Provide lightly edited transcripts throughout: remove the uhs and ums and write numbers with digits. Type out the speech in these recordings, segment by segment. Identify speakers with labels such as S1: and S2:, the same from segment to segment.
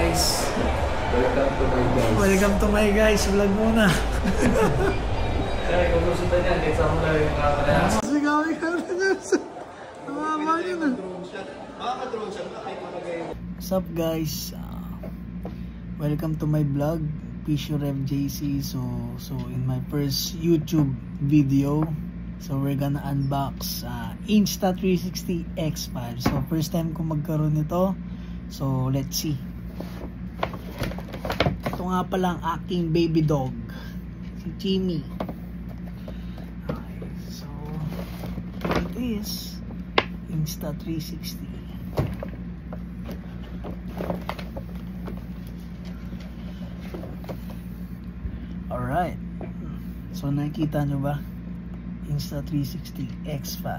S1: guys. Welcome to my guys. Vlog muna.
S2: Kaya kung gusto niya, nitsa mo na yung kamera.
S1: Sigawin ka rin yun. Namama yun na. What's up guys? Welcome to my vlog, Fisher FJC. So in my first YouTube video, so we're gonna unbox Insta360 X5. So first time ko magkaroon nito. So let's see. Ito nga pala ang aking baby dog, si Jimmy. Okay, so it is Insta360. Alright, so nakikita nyo ba? Insta360 X5.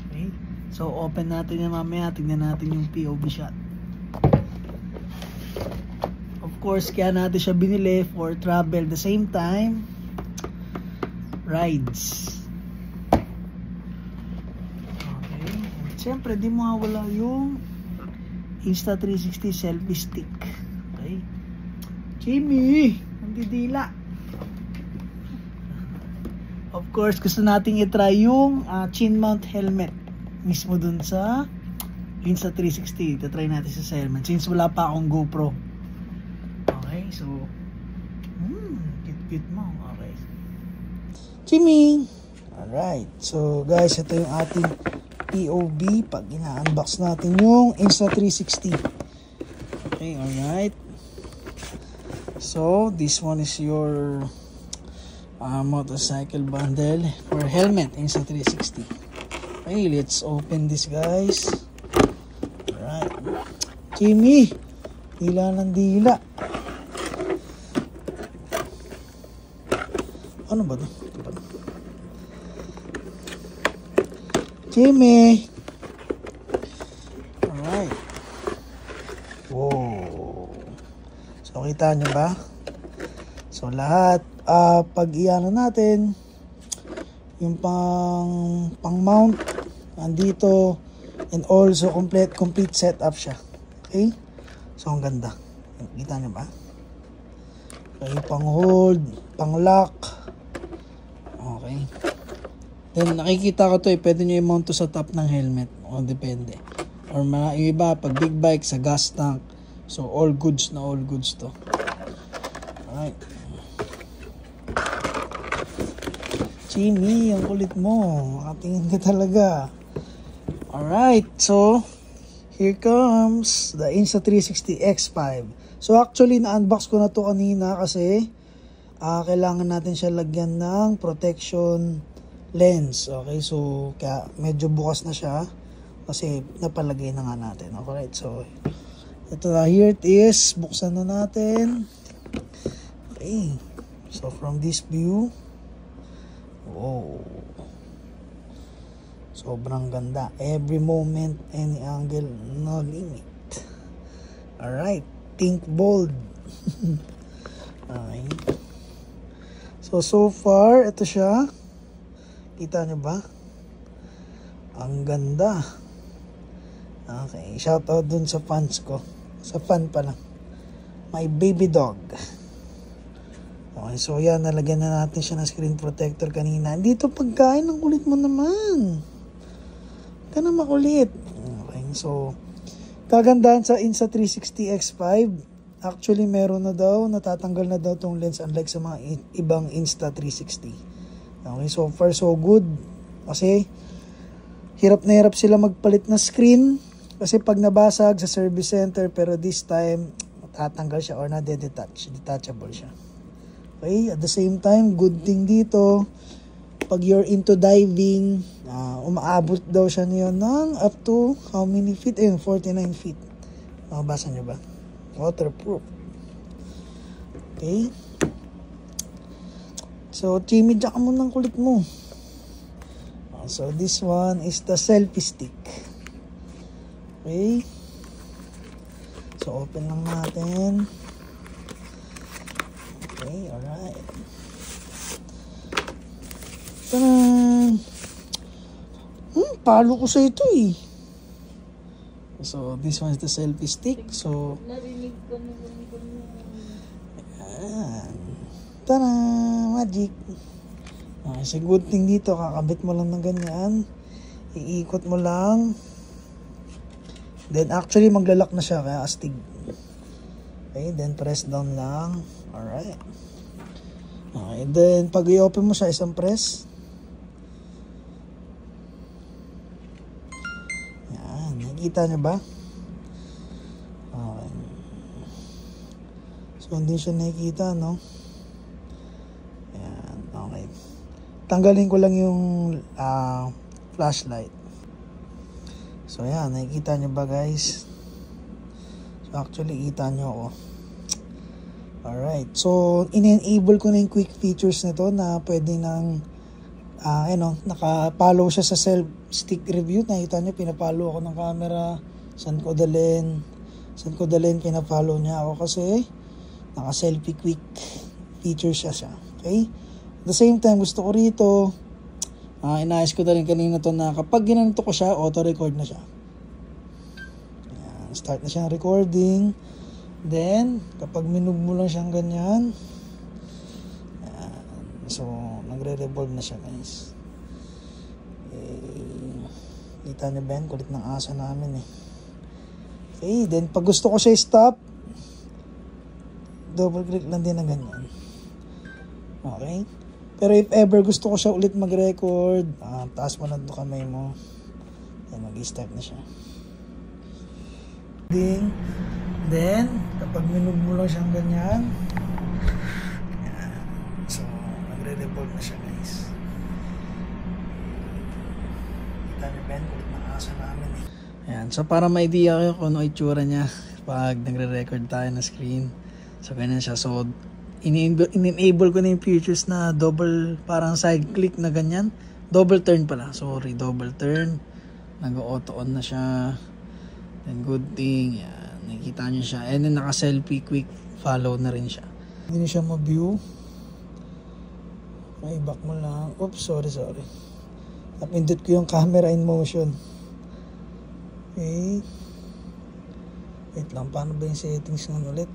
S1: Okay, so open natin yan mamaya. Tingnan natin yung POV shot. Of course, kaya natin siya binili for travel, the same time rides. Okay, and syempre di mawawala yung Insta360 selfie stick. Okay, Jimmy, nandidila. Of course, gusto nating i-try yung chin mount helmet mismo dun sa Insta360. Ito-try natin sa helmet since wala pa akong GoPro. Okay, so cute mo. Okay, Jimmy. Alright, so guys, ito yung ating POV pag ina-unbox natin yung Insta360. Okay, alright. So this one is your motorcycle bundle for helmet Insta360. Okay, let's open this guys. Alright, Jimmy, dila ng dila. Ano ba ito? Jimmy. Alright. Wow. So kita nyo ba? So lahat pag iano natin yung pang mount nandito, and also complete setup siya. Okay, so ang ganda, kita niyo ba? Okay, pang hold, pang lock. Okay, then nakikita ko to pwede nyo i-mount to sa top ng helmet o depende, or mga iba pag big bike sa gas tank. So all goods na all goods to. Alright, Jimmy, ang kulit mo. Makatingin ka talaga. Alright, so here comes the Insta360 X5. So actually, na-unbox ko na to kanina kasi kailangan natin siya lagyan ng protection lens. Okay, so kaya medyo bukas na siya kasi napalagay na nga natin. Alright, so ito na, here it is. Buksan na natin. Okay, so from this view, wow, sobrang ganda. Every moment, any angle, no limit. Alright, think bold. Okay, so far ito siya. Kita nyo ba? Ang ganda. Okay, shout out dun sa fans ko. Sa fan pa lang, my baby dog. Okay, so yan, nalagyan na natin siya ng screen protector kanina. Dito pagkain, ang kulit mo naman. Ka na makulit. Okay, so kagandahan sa Insta360 X5, actually meron na daw, natatanggal na daw tong lens unlike sa mga ibang Insta360. Okay, so far so good. Kasi hirap na hirap sila magpalit na screen kasi pag nabasag sa service center, pero this time tatanggal siya or detachable siya. Okay, at the same time, good thing dito, pag you're into diving, umaabot daw siya niyo ng up to how many feet? 49 feet. Makabasa nyo ba? Waterproof. Okay. So, Jimmy, diyan ka muna ng kulit mo. So, this one is the selfie stick. Okay. So, open lang natin. Okay, alright. Tadaan! Palo ko sa ito eh. So, this one is the selfie stick. So,
S3: Narinig ko
S1: Ayan. Tada! Magic! Okay, so good thing dito, kakabit mo lang ng ganyan. Iikot mo lang. Then actually maglalak na siya, kaya astig. Okay, then press down lang. Alright. Okay, then pag i-open mo siya, isang press. Yan, nakikita nyo ba? Okay. So hindi siya nakikita, no? Yan, okay. Tanggalin ko lang yung flashlight. So yan, nakikita nyo ba guys? So actually kita nyo ako. Alright, so in-enable ko na yung quick features nito na pwede nang naka-follow siya sa self-stick review. Nakita nyo, pinapollow ako ng camera. Saan ko dalhin, pinapollow niya ako kasi naka-selfie quick features siya. Okay? At the same time, gusto ko rito, inayos ko na rin kanina to na kapag ginanito ko siya, auto-record na siya. Ayan, start na siyang recording. Then, kapag minove mo lang siyang ganyan, ayan, so, nagre-revolve na siya guys. Kita niyo ba yan? Kulit ng asa namin eh. Okay, then pag gusto ko siya stop, double click lang din na ganyan. Okay? Pero if ever gusto ko siya ulit mag-record, taas mo lang ito kamay mo. Then mag-start na siya. Then, kapag minove mo lang siyang ganyan, yan. So, nagre-revolve na siya guys. Kita niyo ba? Kulit ng asa namin eh. Ayan, so para ma-idea kayo kung ano itsura niya pag nagre-record tayo na screen. So, ganyan siya. So, in-enable ko na yung features na double, parang side click na ganyan. Double turn pala. Sorry, double turn. Nag-auto on na siya. Then good thing. Yan. Nakikita nyo siya. And then naka-selfie quick follow na rin siya. Hindi na siya ma-view. May back mo lang. Oops, sorry. Napindot ko yung camera in motion. Okay. Wait lang, paano ba yung settings nga ulit?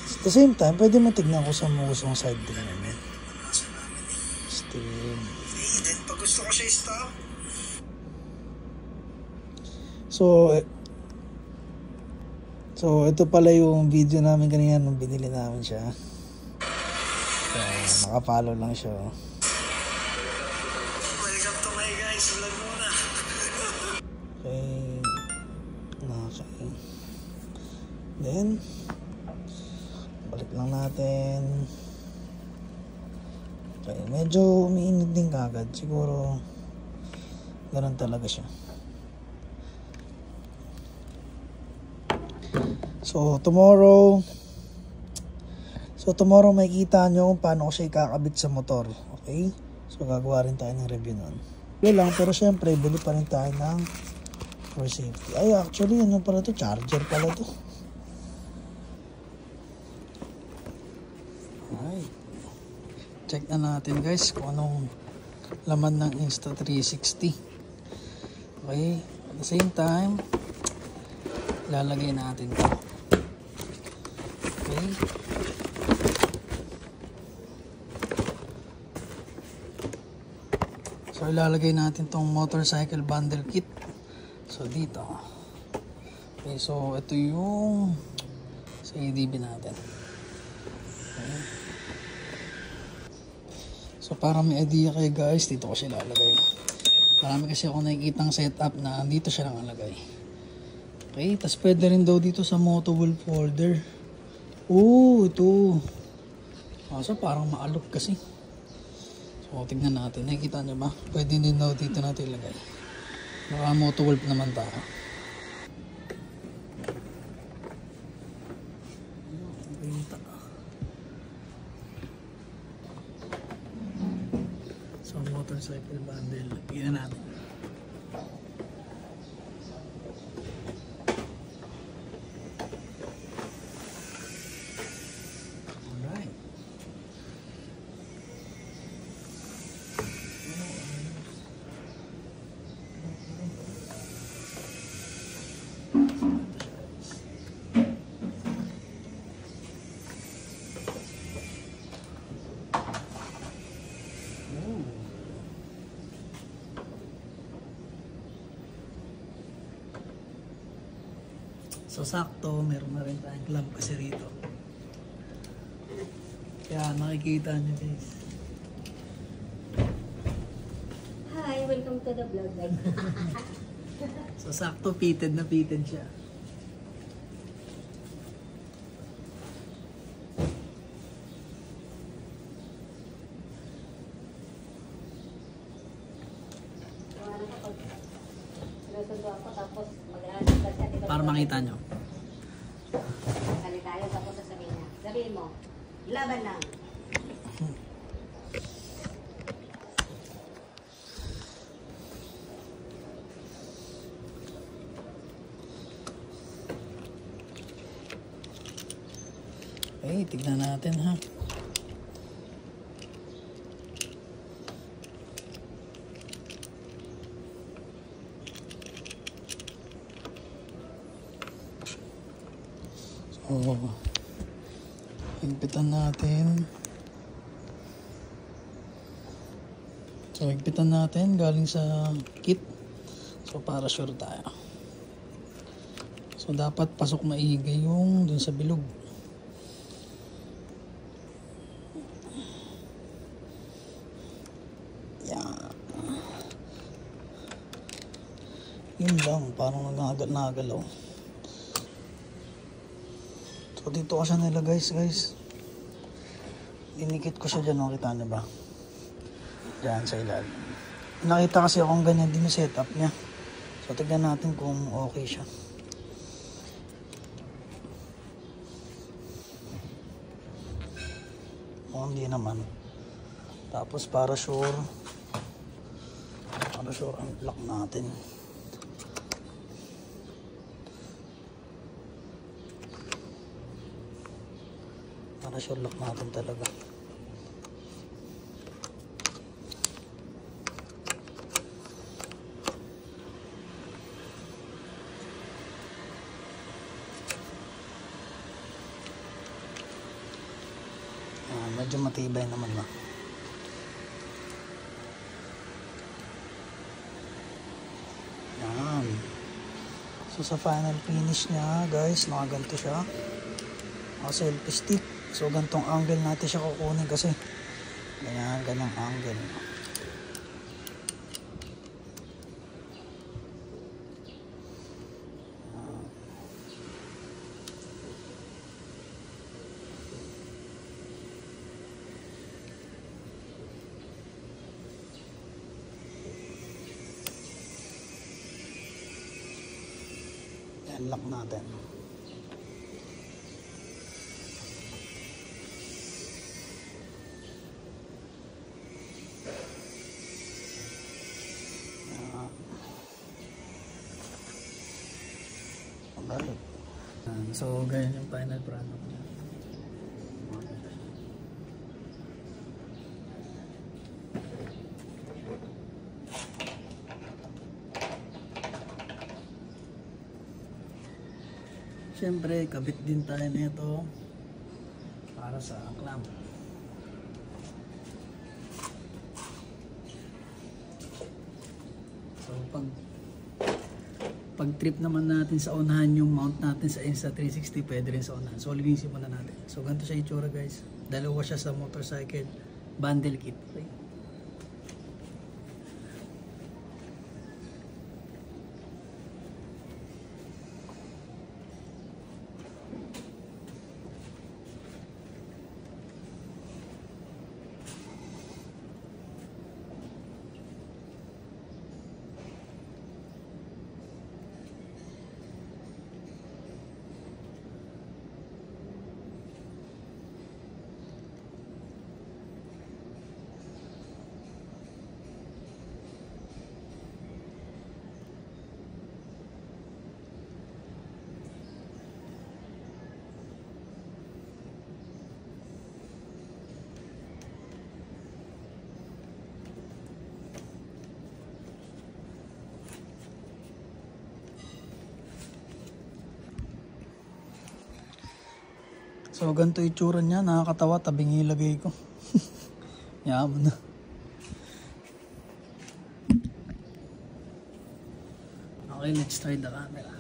S1: At the same time, pwede mo tignan ko sa mga gustong side din namin. Steam. Okay, then pag gusto ko siya stop. So ito pala yung video namin kanina nung binili namin siya. So, nakapalo lang siya. Welcome to my guys, vlog muna. Okay. Then, balik lang natin. Okay, medyo umiinit din kagad. Siguro, ganun talaga siya. So, tomorrow makikita nyo kung paano ko siya ikakabit sa motor. Okay? So, gagawa rin tayo ng review nun. Yun lang, pero syempre, bili pa rin tayo ng for safety. Ay, actually, ano pala to? Charger pala to. Alright. Check na natin guys kung anong laman ng Insta360. Okay? At the same time, lalagay natin ito. Okay? So, ilalagay natin tong motorcycle bundle kit. So, dito. Okay, so, ito yung sa ADB natin. Okay. So, para may idea kayo guys, dito ko siya ilalagay. Marami kasi ako nakikitang setup na dito siya lang alagay. Okay, tas pwede rin daw dito sa Motowolf folder. Oh, ito. So, parang maalog kasi. So, tignan natin. Nakikita nyo ba? Pwede din daw dito natin ilagay. Baka Motowolf naman tayo. So, motorcycle bundle. Tignan natin. So sakto, meron na rin tayong clamp kasi rito. Kaya nakikita nyo guys.
S3: Hi, welcome to the vlog guys.
S1: So sakto, fitted na fitted siya.
S3: Sinusundo ako tapos mag-aanap ka siya.
S1: Para makita nyo.
S3: Sali tayo tapos sasabihin niya. Sabihin mo, laban lang.
S1: Okay, tignan natin ha. So, higpitan natin. So, higpitan natin galing sa kit. So, para sure tayo. So, dapat pasok maigi yung dun sa bilog. Yan. Yun lang, parang nagagalaw. So dito ko siya nilagay guys. Dinikit ko siya dyan, nakita niyo ba? Diyan sa ilalim. Nakita kasi akong ganyan din yung setup niya. So tignan natin kung okay siya. O hindi naman. Tapos para sure ang lock natin. Para sure lock natin talaga. Medyo matibay naman na. Yan. So sa final finish niya guys, nakaganto siya. Selfie stick. So gantong angle natin siya kukunin kasi ganyang angle. Yan, lock natin. Balik. So, ganyan yung final product niya. Siyempre, kabit din tayo nito para sa clamp. So, pag trip naman natin sa unahan yung mount natin sa Insta360, pwede rin sa unahan. So, linisin muna natin. So, ganito siya itsura guys. Dalawa siya sa motorcycle bundle kit. Okay. So ganito itsura niya, nakakatawa, tabing ilagay ko. Yaman na. Okay, let's try the camera.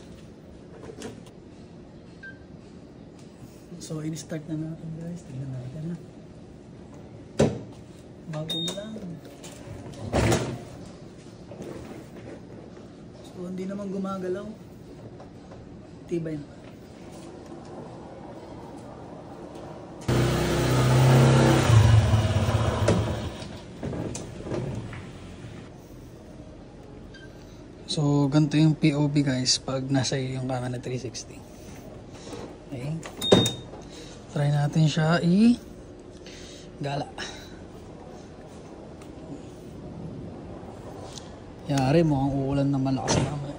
S1: So, in-start na natin guys. Tignan natin ha. Bago mo lang. So, hindi naman gumagalaw. Tibay na. So, ganito yung POV guys pag nasa iyo yung camera 360. Okay. Try natin siya gala. Yari, mukhang uulan na malakas naman.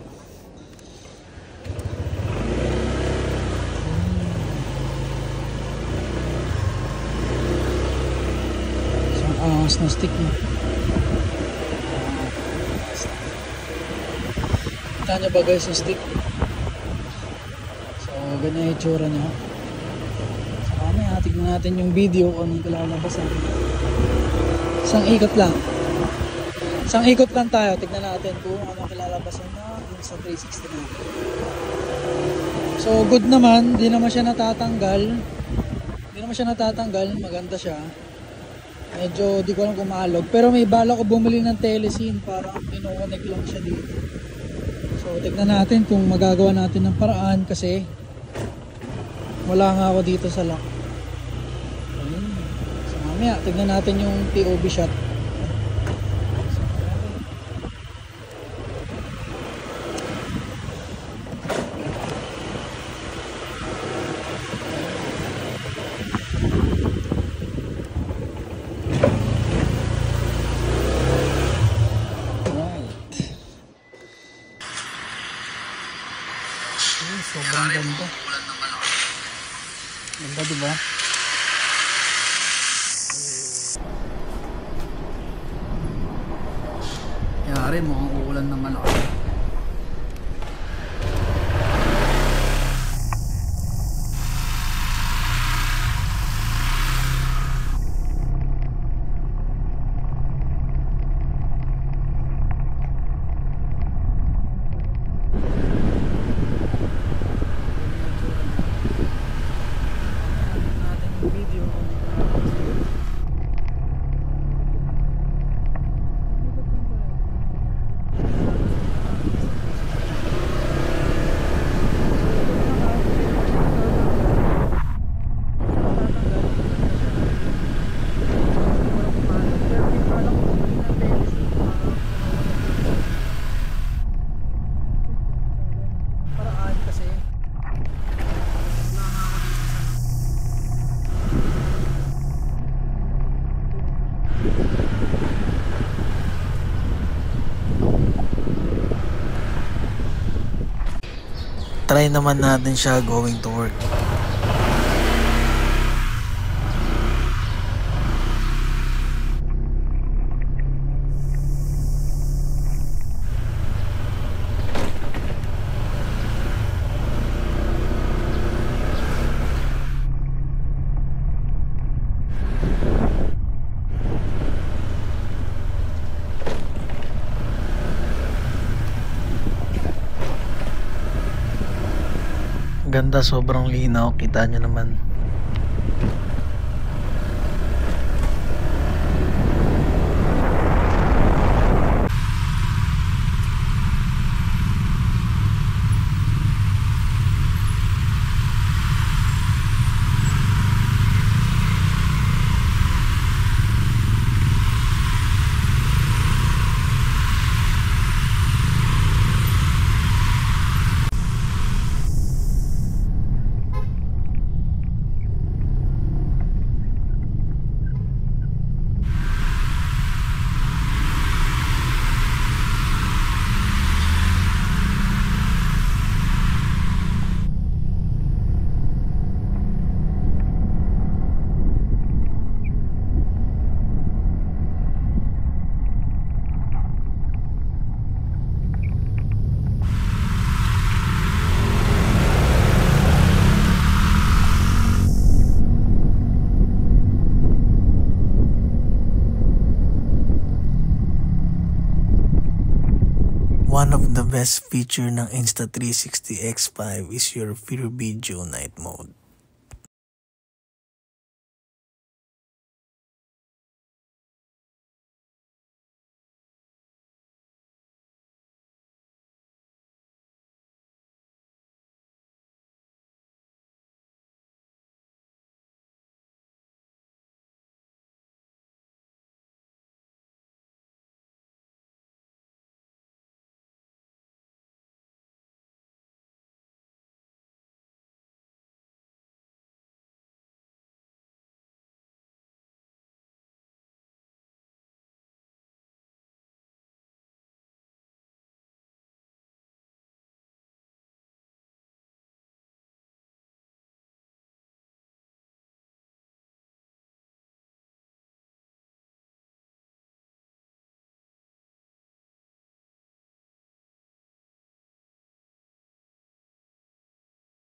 S1: So, ang angas na stick mo. Kita nyo ba guys yung stick? So, ganyan yung itsura niya. So, mamaya tignan natin yung video kung anong kalalabasan. Isang ikot lang. Isang ikot lang tayo. Tignan natin kung anong kalalabasan na yung sa 360 na. So, good naman. Di naman siya natatanggal. Maganda siya. Medyo di ko alam kung maalog. Pero may bala ko bumili ng telesin. Parang kinukonek lang siya dito. So, tignan natin kung magagawa natin ng paraan kasi wala nga ako dito sa lock. So, mamaya, tignan natin yung POV shot. Sobrang ganda. Ganda diba? Yari, mukhang uulan na malakas. Try naman natin siya going to work. Ganda, sobrang linaw, kita nyo naman. One of the best feature ng Insta360 X5 is your Pure Video Night Mode.